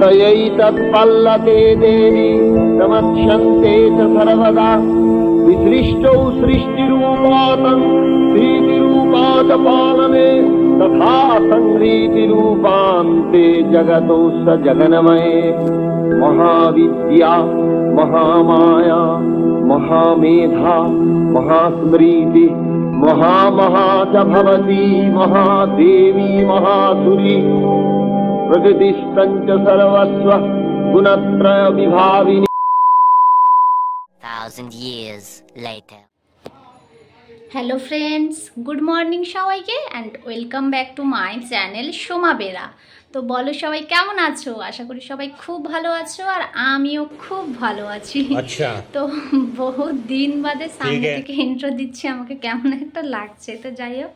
तयैतत्पल्लते देवी समक्षन्ते च सर्वदा विसृष्टौ सृष्टिरूपातं प्रीतिरूपात् पालने तथा संहृतिरूपान्ते जगतो स जगन्मये महाविद्या महामाया महामेधा महास्मृति महामहा च भवती महादेवी महासुरी प्रकृतिस्तञ्च सर्वस्व गुणत्रय विभाविनी। 1000 years later. Hello friends, good morning সবাইকে and welcome back to my channel Soma Bera. তো বলো সবাই কেমন আছো? আশা করি সবাই খুব ভালো আছো আর আমিও খুব ভালো আছি। আচ্ছা, তো বহুত দিন বাদে সামনে থেকে ইন্ট্রো দিচ্ছি, আমাকে কেমন একটা লাগছে। তো যাই হোক,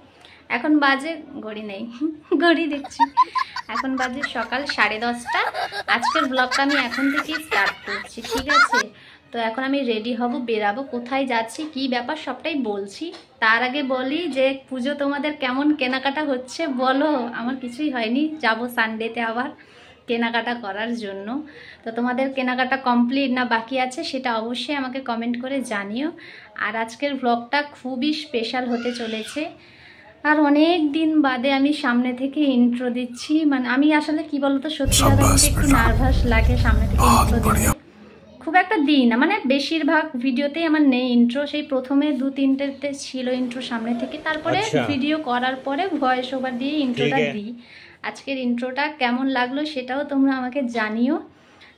এখন বাজে ঘড়ি নেই, ঘড়ি দেখছি, এখন বাজে সকাল 10:30। আজকের ব্লগটা আমি এখন থেকেই স্টার্ট করছি, ঠিক আছে? তো এখন আমি রেডি হব, বেরাবো, কোথায় যাচ্ছি কি ব্যাপার সবটাই বলছি। তার আগে বলি যে পুজো তোমাদের কেমন কেনাকাটা হচ্ছে বলো। আমার কিছুই হয়নি, যাব সানডেতে আবার কেনাকাটা করার জন্য। তো তোমাদের কেনাকাটা কমপ্লিট না বাকি আছে সেটা অবশ্যই আমাকে কমেন্ট করে জানিও। আর আজকের ব্লগটা খুবই স্পেশাল হতে চলেছে, আর অনেক দিন বাদে আমি সামনে থেকে ইন্ট্রো দিচ্ছি। মানে আমি আসলে কি বলতো, সত্যি কথা বলতে একটু নার্ভাস লাগে সামনে থেকে ইন্ট্রো দিতে। খুব একটা দিই না, মানে বেশিরভাগ ভিডিওতেই আমার নেই ইন্ট্রো। সেই প্রথমে 2-3টেতে ছিল ইন্ট্রো সামনে থেকে, তারপরে ভিডিও করার পরে ভয়েস ওভার দিয়ে ইন্ট্রোটা দিই। আজকের ইন্ট্রোটা কেমন লাগলো সেটাও তোমরা আমাকে জানিও।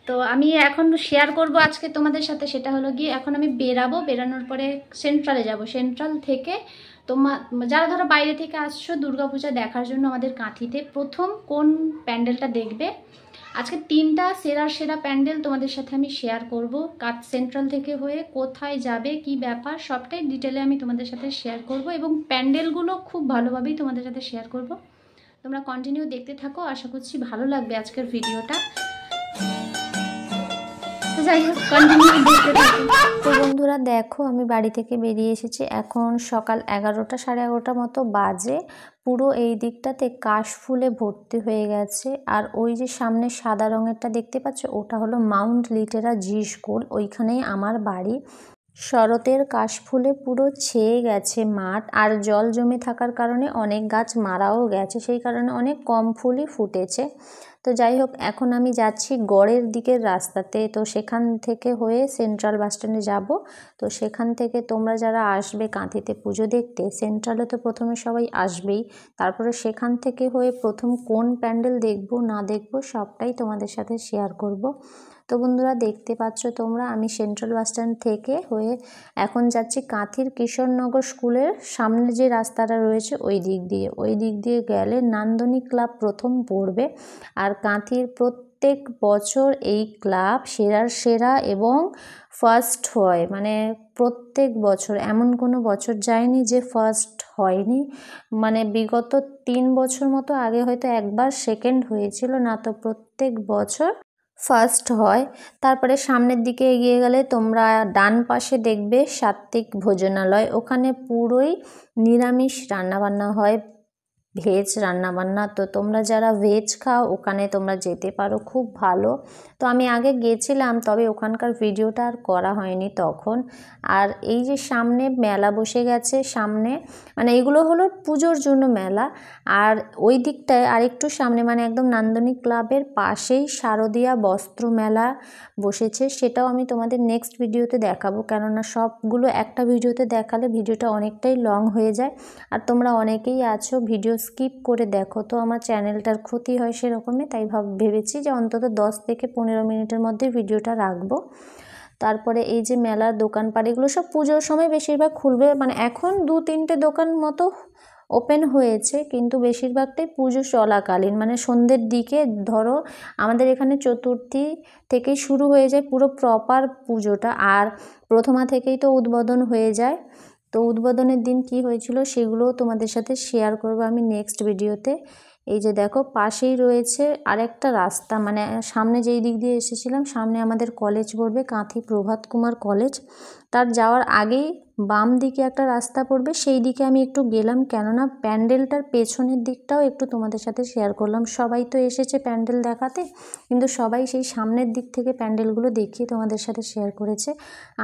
তো আমি এখন শেয়ার করব আজকে তোমাদের সাথে, সেটা হলো গিয়ে এখন আমি বেরাবো, বেরানোর পরে সেন্ট্রালে যাব। সেন্ট্রাল থেকে যারা ধরো বাইরে থেকে আসছো দুর্গাপূজা দেখার জন্য আমাদের কাঁথিতে, প্রথম কোন প্যান্ডেলটা দেখবে, আজকে 3টা সেরা প্যান্ডেল তোমাদের সাথে আমি শেয়ার করব। কাঠ সেন্ট্রাল থেকে হয়ে কোথায় যাবে কি ব্যাপার সবটাই ডিটেলে আমি তোমাদের সাথে শেয়ার করব, এবং প্যান্ডেলগুলো খুব ভালোভাবেই তোমাদের সাথে শেয়ার করব। তোমরা কন্টিনিউ দেখতে থাকো, আশা করছি ভালো লাগবে আজকের ভিডিওটা। যাই হোক, কন্টিনিউ দেখতে থাকো। তো বন্ধুরা দেখো, আমি বাড়ি থেকে বেরিয়ে এসেছি, এখন সকাল 11টা 11:30 মতো বাজে। পুরো এই দিকটাতে কাশফুলে ভর্তি হয়ে গেছে। আর ওই যে সামনে সাদা রঙেরটা দেখতে পাচ্ছ, ওটা হলো মাউন্ট লিটেরা জি স্কুল, ওইখানেই আমার বাড়ি। শরতের কাশফুলে পুরো ছেয়ে গেছে মাঠ, আর জল জমে থাকার কারণে অনেক গাছ মারাও গেছে, সেই কারণে অনেক কম ফুলই ফুটেছে। তো যাই হোক, এখন আমি যাচ্ছি গড়ের দিকের রাস্তাতে। তো সেখান থেকে হয়ে সেন্ট্রাল বাস স্ট্যান্ডে যাব। তো সেখান থেকে তোমরা যারা আসবে কাঁথিতে পুজো দেখতে, সেন্ট্রালে তো প্রথমে সবাই আসবেই, তারপরে সেখান থেকে হয়ে প্রথম কোন প্যান্ডেল দেখব না দেখব সবটাই তোমাদের সাথে শেয়ার করব। তো বন্ধুরা দেখতে পাচ্ছ তোমরা, আমি সেন্ট্রাল বাস স্ট্যান্ড থেকে হয়ে এখন যাচ্ছি কাঁথির কিশোরনগর স্কুলের সামনে যে রাস্তাটা রয়েছে ওই দিক দিয়ে গেলে নান্দনিক ক্লাব প্রথম পড়বে। আর কাঁথির প্রত্যেক বছর এই ক্লাব সেরা এবং ফার্স্ট হয়, মানে প্রত্যেক বছর এমন কোনো বছর যায়নি যে ফার্স্ট হয়নি। মানে বিগত 3 বছর মতো আগে হয়তো একবার সেকেন্ড হয়েছিল, না তো প্রত্যেক বছর ফার্স্ট হয়। তারপরে সামনের দিকে এগিয়ে গেলে তোমরা ডান পাশে দেখবে সাত্ত্বিক ভোজনালয়, ওখানে পুরোই নিরামিষ রান্নাবান্না হয়, ভেজ রান্নাবান্না। তো তোমরা যারা ভেজ খাও ওখানে তোমরা যেতে পারো, খুব ভালো। তো আমি আগে গেছিলাম, তবে ওখানকার ভিডিওটা আর করা হয়নি তখন। আর এই যে সামনে মেলা বসে গেছে সামনে, মানে এগুলো হলো পুজোর জন্য মেলা। আর ওই দিকটায় আরেকটু সামনে, মানে একদম নান্দনিক ক্লাবের পাশেই শারদীয়া বস্ত্র মেলা বসেছে, সেটাও আমি তোমাদের নেক্সট ভিডিওতে দেখাবো, কেননা সবগুলো একটা ভিডিওতে দেখালে ভিডিওটা অনেকটাই লং হয়ে যায়। আর তোমরা অনেকেই আছো ভিডিও স্কিপ করে দেখো, তো আমার চ্যানেলটার ক্ষতি হয় সেরকমই, তাই ভেবেছি যে অন্তত 10 থেকে 15 মিনিটের মধ্যে ভিডিওটা রাখবো। তারপরে এই যে মেলার দোকানপাট, এগুলো সব পুজোর সময় বেশিরভাগ খুলবে, মানে এখন 2-3টে দোকান মতো ওপেন হয়েছে, কিন্তু বেশিরভাগটাই পুজো চলাকালীন, মানে সন্ধ্যের দিকে। ধরো আমাদের এখানে চতুর্থী থেকেই শুরু হয়ে যায় পুরো প্রপার পুজোটা, আর প্রথমা থেকেই তো উদ্বোধন হয়ে যায়। তো উদ্বোধনের দিন কি হয়েছিল সেগুলোও তোমাদের সাথে শেয়ার করব আমি নেক্সট ভিডিওতে। এই যে দেখো পাশেই রয়েছে আরেকটা রাস্তা, মানে সামনে যেই দিক দিয়ে এসেছিলাম, সামনে আমাদের কলেজ পড়বে, কাঁথি প্রভাত কুমার কলেজ। তার যাওয়ার আগেই বাম দিকে একটা রাস্তা পড়বে, সেই দিকে আমি একটু গেলাম, কেননা প্যান্ডেলটার পেছনের দিকটাও একটু তোমাদের সাথে শেয়ার করলাম। সবাই তো এসেছে প্যান্ডেল দেখাতে, কিন্তু সবাই সেই সামনের দিক থেকে প্যান্ডেলগুলো দেখিয়ে তোমাদের সাথে শেয়ার করেছে।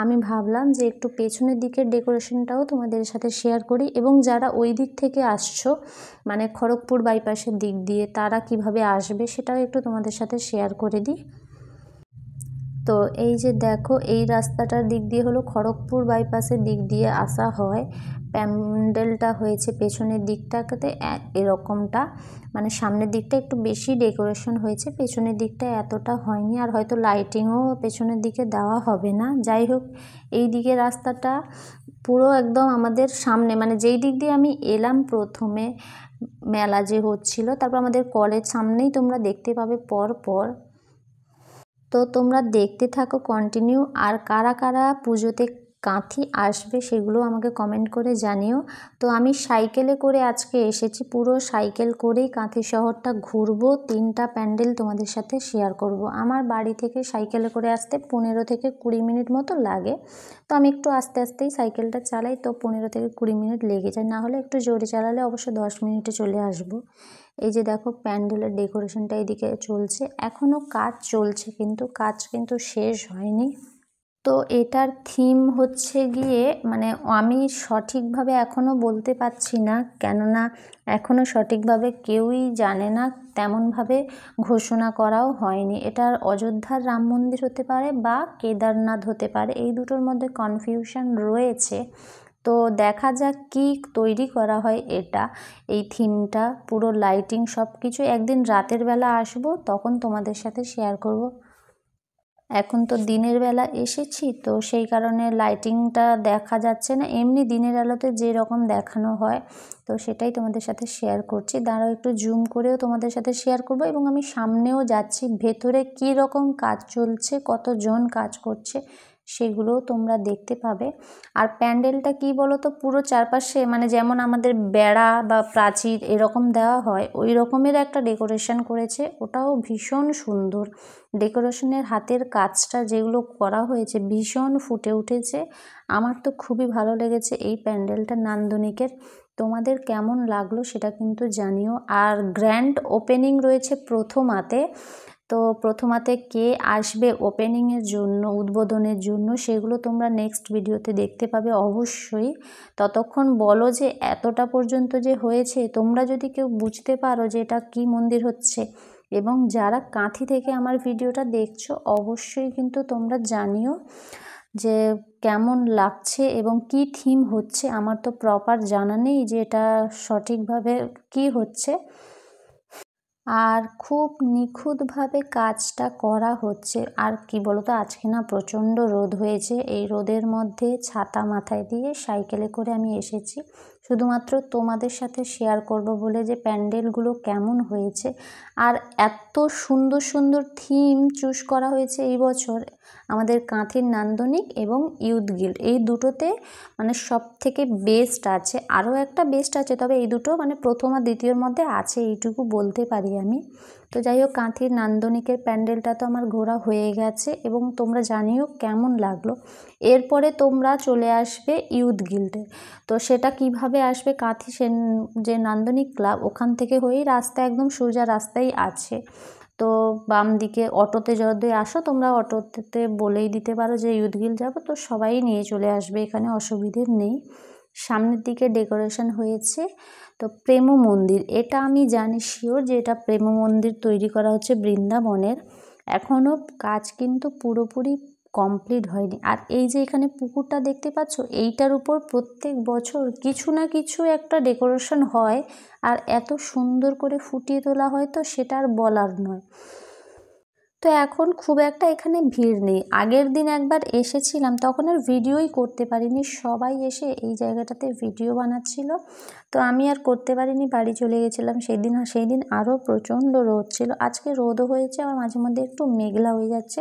আমি ভাবলাম যে একটু পেছনের দিকের ডেকোরেশনটাও তোমাদের সাথে শেয়ার করি, এবং যারা ওই দিক থেকে আসছো মানে খড়গপুর বাইপাসের দিক দিয়ে, তারা কিভাবে আসবে সেটাও একটু তোমাদের সাথে শেয়ার করে দিই। তো এই যে দেখো, এই রাস্তাটার দিক দিয়ে হলো খড়গপুর বাইপাসের দিক দিয়ে আসা হয়। প্যান্ডেলটা হয়েছে পেছনের দিকটাতে এরকমটা, মানে সামনের দিকটা একটু বেশি ডেকোরেশন হয়েছে, পেছনের দিকটা এতটা হয়নি, আর হয়তো লাইটিংও পেছনের দিকে দেওয়া হবে না। যাই হোক, এই দিকে রাস্তাটা পুরো একদম আমাদের সামনে, মানে যেই দিক দিয়ে আমি এলাম প্রথমে মেলা যে হচ্ছিল, তারপর আমাদের কলেজ সামনেই তোমরা দেখতে পাবে পর পর। তো তোমরা দেখতে থাকো কন্টিনিউ। আর কারা কারা পুজোতে কাঁথি আসবে সেগুলো আমাকে কমেন্ট করে জানিও। তো আমি সাইকেলে করে আজকে এসেছি, পুরো সাইকেল করেই কাঁথি শহরটা ঘুরবো, 3টা প্যান্ডেল তোমাদের সাথে শেয়ার করব। আমার বাড়ি থেকে সাইকেলে করে আসতে 15 থেকে 20 মিনিট মতো লাগে। তো আমি একটু আস্তে আস্তেই সাইকেলটা চালাই, তো 15 থেকে 20 মিনিট লেগে যায়, না হলে একটু জোরে চালালে অবশ্য 10 মিনিটে চলে আসবো। এই যে দেখো, প্যান্ডেলের ডেকোরেশনটা এইদিকে চলছে, এখনও কাজ চলছে, কিন্তু কাজ কিন্তু শেষ হয়নি। তো এটার থিম হচ্ছে গিয়ে, মানে আমি সঠিকভাবে এখনও বলতে পারছি না, কেননা এখনও সঠিকভাবে কেউই জানে না, তেমনভাবে ঘোষণা করাও হয়নি। এটার অযোধ্যার রাম মন্দির হতে পারে বা কেদারনাথ হতে পারে, এই দুটোর মধ্যে কনফিউশন রয়েছে। তো দেখা যাক কি তৈরি করা হয় এটা, এই থিমটা পুরো লাইটিং সব কিছু। একদিন রাতের বেলা আসবো, তখন তোমাদের সাথে শেয়ার করব। এখন তো দিনের বেলা এসেছি, তো সেই কারণে লাইটিংটা দেখা যাচ্ছে না, এমনি দিনের আলোতে যেরকম দেখানো হয় তো সেটাই তোমাদের সাথে শেয়ার করছি। দাঁড়াও একটু জুম করেও তোমাদের সাথে শেয়ার করব, এবং আমি সামনেও যাচ্ছি, ভেতরে কি রকম কাজ চলছে, কতজন কাজ করছে সেগুলোও তোমরা দেখতে পাবে। আর প্যান্ডেলটা কি বলো তো, পুরো চারপাশে মানে যেমন আমাদের বেড়া বা প্রাচীর এরকম দেওয়া হয়, ওই রকমের একটা ডেকোরেশন করেছে, ওটাও ভীষণ সুন্দর। ডেকোরেশনের হাতের কাজটা যেগুলো করা হয়েছে ভীষণ ফুটে উঠেছে, আমার তো খুবই ভালো লেগেছে এই প্যান্ডেলটা নান্দনিকের। তোমাদের কেমন লাগলো সেটা কিন্তু জানিও। আর গ্র্যান্ড ওপেনিং রয়েছে প্রথমাতে, তো প্রথমাতে কে আসবে ওপেনিংয়ের জন্য, উদ্বোধনের জন্য, সেগুলো তোমরা নেক্সট ভিডিওতে দেখতে পাবে অবশ্যই। ততক্ষণ বলো যে এতটা পর্যন্ত যে হয়েছে, তোমরা যদি কেউ বুঝতে পারো যে এটা কী মন্দির হচ্ছে, এবং যারা কাঁথি থেকে আমার ভিডিওটা দেখছো অবশ্যই কিন্তু তোমরা জানিও যে কেমন লাগছে এবং কি থিম হচ্ছে। আমার তো প্রপার জানা নেই যে এটা সঠিকভাবে কি হচ্ছে, আর খুব নিখুঁতভাবে কাজটা করা হচ্ছে। আর কি বলতো, আজকে না প্রচণ্ড রোদ হয়েছে, এই রোদের মধ্যে ছাতা মাথায় দিয়ে সাইকেলে করে আমি এসেছি শুধুমাত্র তোমাদের সাথে শেয়ার করব বলে যে প্যান্ডেলগুলো কেমন হয়েছে। আর এত সুন্দর সুন্দর থিম চুজ করা হয়েছে এই বছর আমাদের কাঁথির নান্দনিক এবং ইউথ গিল্ড, এই দুটোতে মানে সব থেকে বেস্ট আছে। আরও একটা বেস্ট আছে, তবে এই দুটো মানে প্রথম আর দ্বিতীয়র মধ্যে আছে, এইটুকু বলতে পারি আমি। তো যাই হোক, কাঁথির নান্দনিকের প্যান্ডেলটা তো আমার ঘোরা হয়ে গেছে, এবং তোমরা জানিও কেমন লাগলো। এরপরে তোমরা চলে আসবে ইউথ গিল্ডে, তো সেটা কিভাবে আসবে, কাঁথি যে নান্দনিক ক্লাব ওখান থেকে হয়েই রাস্তা, একদম সোজা রাস্তাই আছে। তো বাম দিকে অটোতে যদি আসো তোমরা, অটোতে বলেই দিতে পারো যে ইউথ গিল্ড যাবো, তো সবাই নিয়ে চলে আসবে, এখানে অসুবিধে নেই। সামনের দিকে ডেকোরেশন হয়েছে তো প্রেম মন্দির, এটা আমি জানি শিওর যে এটা প্রেম মন্দির তৈরি করা হচ্ছে বৃন্দাবনের, এখনও কাজ কিন্তু পুরোপুরি কমপ্লিট হয়নি। আর এই যে এখানে পুকুরটা দেখতে পাচ্ছ, এইটার উপর প্রত্যেক বছর কিছু না কিছু একটা ডেকোরেশন হয়, আর এত সুন্দর করে ফুটিয়ে তোলা হয়, তো সেটা আর বলার নয়। তো এখন খুব একটা এখানে ভিড় নেই, আগের দিন একবার এসেছিলাম তখন আর ভিডিওই করতে পারিনি, সবাই এসে এই জায়গাটাতে ভিডিও বানাচ্ছিল, তো আমি আর করতে পারিনি, বাড়ি চলে গেছিলাম সেই দিন আরও প্রচণ্ড রোদ ছিল। আজকে রোদও হয়েছে, আবার মাঝে মধ্যে একটু মেঘলা হয়ে যাচ্ছে,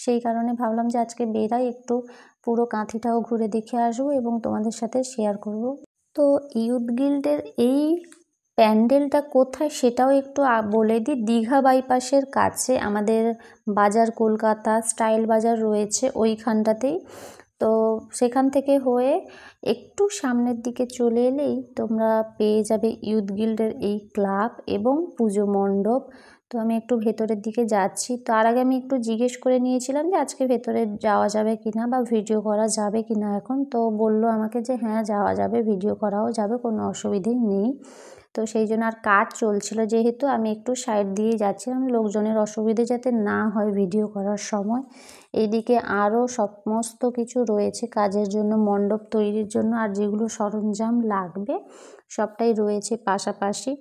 সেই কারণে ভাবলাম যে আজকে বেরাই, একটু পুরো কাঁথিটাও ঘুরে দেখে আসবো এবং তোমাদের সাথে শেয়ার করব। তো ইউথ গিল্ডের এই প্যান্ডেলটা কোথায় সেটাও একটু বলে দিই। দীঘা বাইপাসের কাছে আমাদের বাজার, কলকাতা স্টাইল বাজার রয়েছে ওইখানটাতেই। তো সেখান থেকে হয়ে একটু সামনের দিকে চলে এলেই তোমরা পেয়ে যাবে ইউথ গিল্ডের এই ক্লাব এবং পুজো মণ্ডপ। তো আমি একটু ভেতরের দিকে যাচ্ছি। তার আগে আমি একটু জিজ্ঞেস করে নিয়েছিলাম যে আজকে ভেতরে যাওয়া যাবে কিনা বা ভিডিও করা যাবে কিনা এখন। তো বললো আমাকে যে হ্যাঁ যাওয়া যাবে, ভিডিও করাও যাবে, কোনো অসুবিধেই নেই। তো সেই জন্য আর কাজ চলছিল যেহেতু আমি একটু সাইড দিয়ে যাচ্ছিলাম, লোকজনের অসুবিধে যাতে না হয় ভিডিও করার সময়। এইদিকে আরও সমস্ত কিছু রয়েছে কাজের জন্য, মণ্ডপ তৈরির জন্য, আর যেগুলো সরঞ্জাম লাগবে সবটাই রয়েছে পাশাপাশি।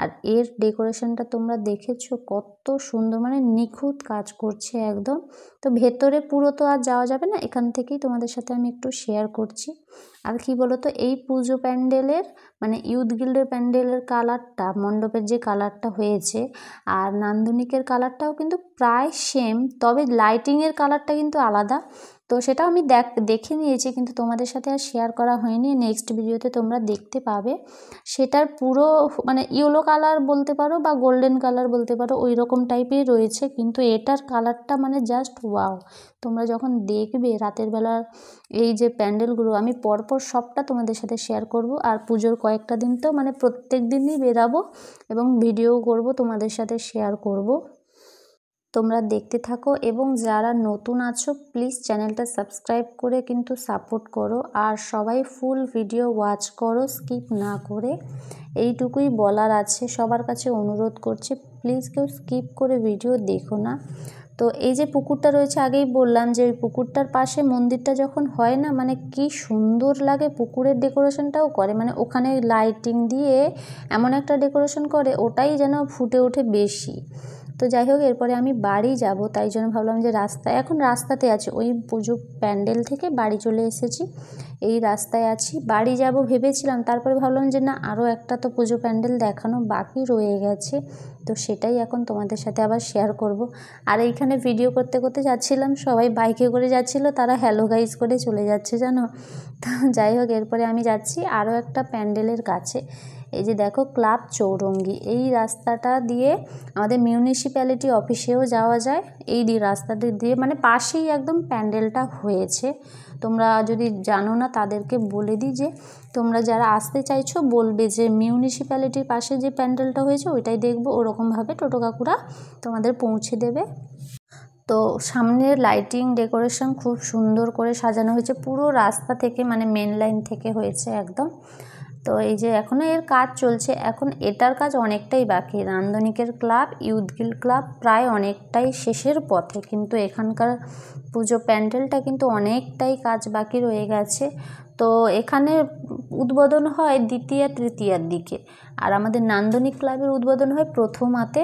আর এর ডেকোরেশনটা তোমরা দেখেছো কত সুন্দর, মানে নিখুঁত কাজ করছে একদম। তো ভেতরে পুরো তো আর যাওয়া যাবে না, এখান থেকেই তোমাদের সাথে আমি একটু শেয়ার করছি। আর কি বলো তো, এই পুজো প্যান্ডেলের মানে ইউথ গিল্ডের প্যান্ডেলের কালারটা, মণ্ডপের যে কালারটা হয়েছে আর নান্দনিকের কালারটাও কিন্তু প্রায় সেম, তবে লাইটিংয়ের কালারটা কিন্তু আলাদা। তো সেটাও আমি দেখে নিয়েছি, কিন্তু তোমাদের সাথে আর শেয়ার করা হয়নি। নেক্সট ভিডিওতে তোমরা দেখতে পাবে। সেটার পুরো মানে ইয়েলো কালার বলতে পারো বা গোল্ডেন কালার বলতে পারো, ওই রকম টাইপের রয়েছে, কিন্তু এটার কালারটা মানে জাস্ট ওয়াও। তোমরা যখন দেখবে রাতের বেলা এই যে প্যান্ডেলগুলো, আমি পরপর সবটা তোমাদের সাথে শেয়ার করব। আর পুজোর কয়েকটা দিন তো মানে প্রত্যেক দিনই বেরাবো এবং ভিডিও করব, তোমাদের সাথে শেয়ার করব। তোমরা দেখতে থাকো এবং যারা নতুন আছো প্লিজ চ্যানেলটা সাবস্ক্রাইব করে কিন্তু সাপোর্ট করো। আর সবাই ফুল ভিডিও ওয়াচ করো স্কিপ না করে, এইটুকুই বলার আছে। সবার কাছে অনুরোধ করছি প্লিজ কেউ স্কিপ করে ভিডিও দেখো না। তো এই যে পুকুরটা রয়েছে, আগেই বললাম যে ওই পুকুরটার পাশে মন্দিরটা যখন হয় না, মানে কি সুন্দর লাগে। পুকুরের ডেকোরেশনটাও করে, মানে ওখানে লাইটিং দিয়ে এমন একটা ডেকোরেশন করে, ওটাই যেন ফুটে ওঠে বেশি। তো যাই হোক, এরপরে আমি বাড়ি যাব, তাই জন্য ভাবলাম যে এখন রাস্তাতে আছি, ওই পুজো প্যান্ডেল থেকে বাড়ি চলে এসেছি, এই রাস্তায় আছি। বাড়ি যাব ভেবেছিলাম, তারপরে ভাবলাম যে না, আরও একটা তো পুজো প্যান্ডেল দেখানো বাকি রয়ে গেছে, তো সেটাই এখন তোমাদের সাথে আবার শেয়ার করব। আর এইখানে ভিডিও করতে করতে যাচ্ছিলাম, সবাই বাইকে করে যাচ্ছিল, তারা হ্যালো গাইজ করে চলে যাচ্ছে জানো। তো যাই হোক, এরপরে আমি যাচ্ছি আরও একটা প্যান্ডেলের কাছে। এই যে দেখো ক্লাব চৌরঙ্গি, এই রাস্তাটা দিয়ে আমাদের মিউনিসিপ্যালিটি অফিসেও যাওয়া যায়। এই রাস্তাটি দিয়ে মানে পাশেই একদম প্যান্ডেলটা হয়েছে। তোমরা যদি জানো না তাদেরকে বলে দিই যে তোমরা যারা আসতে চাইছো বলবে যে মিউনিসিপ্যালিটির পাশে যে প্যান্ডেলটা হয়েছে ওইটাই দেখবো, ওরকমভাবে টোটো কাকুরা তোমাদের পৌঁছে দেবে। তো সামনের লাইটিং ডেকোরেশন খুব সুন্দর করে সাজানো হয়েছে, পুরো রাস্তা থেকে মানে মেন লাইন থেকে হয়েছে একদম। তো এই যে এখনও এর কাজ চলছে, এখন এটার কাজ অনেকটাই বাকি। নান্দনিকের ক্লাব, ইউথ গিল্ড ক্লাব প্রায় অনেকটাই শেষের পথে, কিন্তু এখানকার পুজো প্যান্ডেলটা কিন্তু অনেকটাই কাজ বাকি রয়ে গেছে। তো এখানে উদ্বোধন হয় দ্বিতীয় তৃতীয়ার দিকে, আর আমাদের নান্দনিক ক্লাবের উদ্বোধন হয় প্রথমাতে।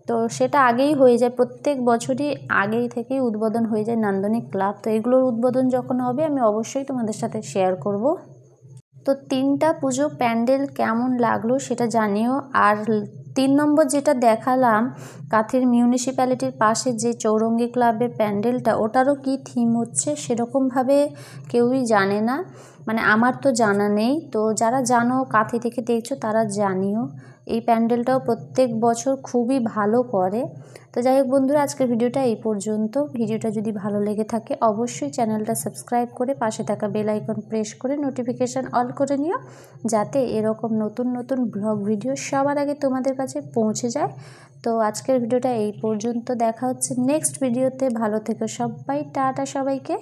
তো সেটা আগেই হয়ে যায়, প্রত্যেক বছরই আগেই থেকেই উদ্বোধন হয়ে যায় নান্দনিক ক্লাব। তো এগুলোর উদ্বোধন যখন হবে আমি অবশ্যই তোমাদের সাথে শেয়ার করব। তো 3টা পুজো প্যান্ডেল কেমন লাগলো সেটা জানিও। আর 3 নম্বর যেটা দেখালাম কাথির মিউনিসিপ্যালিটির পাশে যে চৌরঙ্গি ক্লাবের প্যান্ডেলটা, ওটারও কি থিম হচ্ছে সেরকমভাবে কেউই জানে না, মানে আমার তো জানা নেই। তো যারা জানো কাথি থেকে দেখছো তারা জানিও। এই প্যান্ডেলটাও প্রত্যেক বছর খুবই ভালো করে। তো যাই হোক বন্ধুরা, আজকের ভিডিওটা এই পর্যন্ত। ভিডিওটা যদি ভালো লেগে থাকে অবশ্যই চ্যানেলটা সাবস্ক্রাইব করে পাশে থাকা বেল আইকন প্রেস করে নোটিফিকেশান অল করে নিও, যাতে এরকম নতুন নতুন ব্লগ ভিডিও সবার আগে তোমাদের কাছে পৌঁছে যায়। তো আজকের ভিডিওটা এই পর্যন্ত, দেখা হচ্ছে নেক্সট ভিডিওতে। ভালো থেকো সবাই, টাটা সবাইকে।